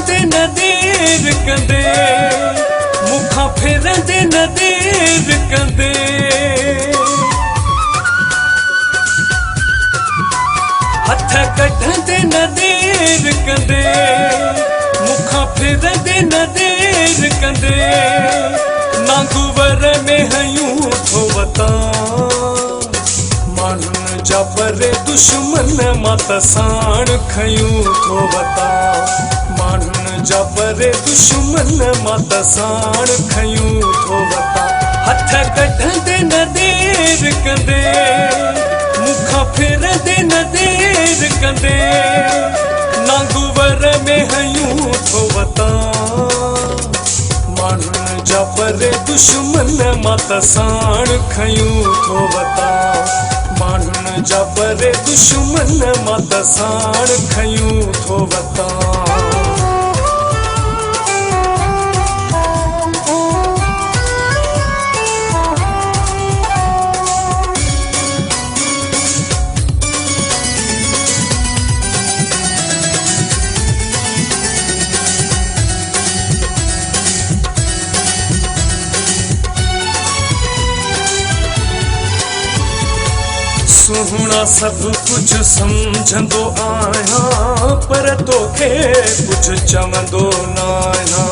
फिरंदे न देर कंदे, मुखां फिरंदे न देर कंदे। हथ कढंदे न देर कंदे, मुखां फिरंदे न देर कंदे। नांगुवर में हयूं थो वतां, माण्हुनि जा परे दुश्मन मां त साण खयूं थो वतां। माण्हुनि जा परे दुश्मन मां त साण खयूं थो वतां। हथ कढंदे न देर कंदे, मुखां फिरंदे न देर कंदे। नांगुवर में हयूं थो वतां, माण्हुनि जा परे दुश्मन मां त साण खयूं थो वतां। माण्हुनि जा परे दुश्मन मां त साण खयूं थो वतां। सुहिणा सब कुछ समझंदो आहियां, पर तोखे कुछ चवंदो न आहियां।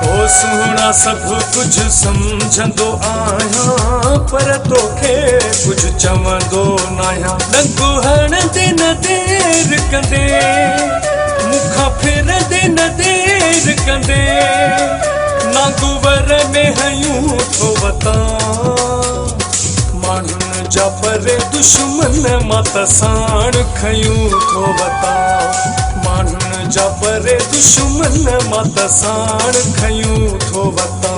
ओ सुहिणा सब कुछ समझंदो आहियां, पर तोखे कुछ चवंदो न आहियां। डंको हणंदे न देर कंदे, मुखां फिरंदे न देर कंदे। नांगुवर में हयूं थो वतां, माण्हुनि जा परे दुश्मन मां त साण खयूं थो वतां। माण्हुनि जा परे दुश्मन मां त साण खयूं थो वतां।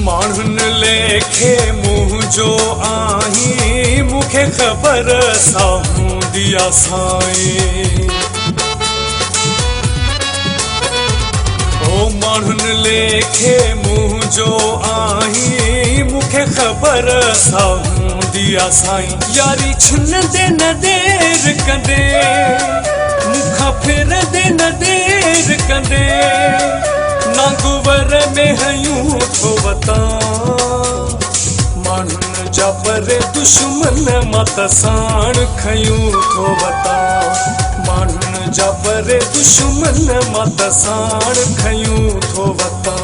माण्हुनि लेखे मुंहुं जो आहीं, मूंखे ख़बर सा हूंदी आ साईं। ओ माण्हुनि लेखे मुंहुं जो आहीं, मूंखे ख़बर सा हूंदी आ साईं। यारी छिनंदे न देर कंदे, मुखां फिरंदे न देर कंदे। नांगुवर में हयूं थो वतां, माण्हुनि जा परे दुश्मन मां त साण खयूं थो वतां। माण्हुनि जा परे दुश्मन मां त साण खयूं थो वतां।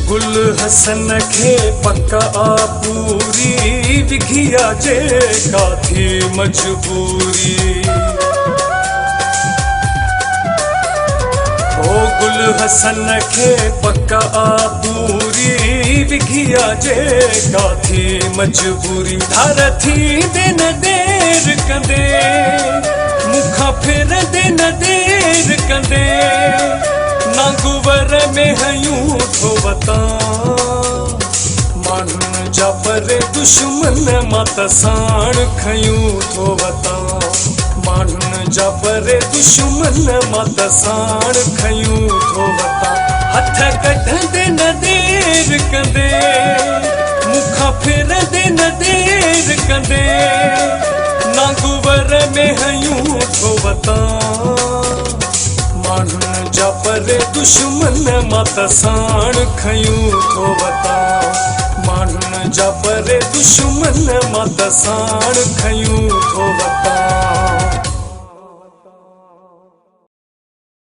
गुल हसन खे पक आ पूरी, विघिया जेका थी मजबूरी। ओ गुल हसन खे पक आ पूरी, विघिया जेका थी मजबूरी। धार थींदे न देर कंदे, मुखां फिरंदे न देर कंदे। नांगुवर में हयूं थो वतां, माण्हुनि जा परे दुश्मन मां त साण खयूं थो वतां। माण्हुनि जा परे दुश्मन मां त साण खयूं थो वतां। हथ कढंदे न देर कंदे, मुखां फिरंदे न देर कंदे। नांगुवर में हयूं थो वतां, माण्हुनि जा परे दुश्मन मां त साण खयूं थो वतां। माण्हुनि जा परे दुश्मन मां त साण खयूं थो वतां।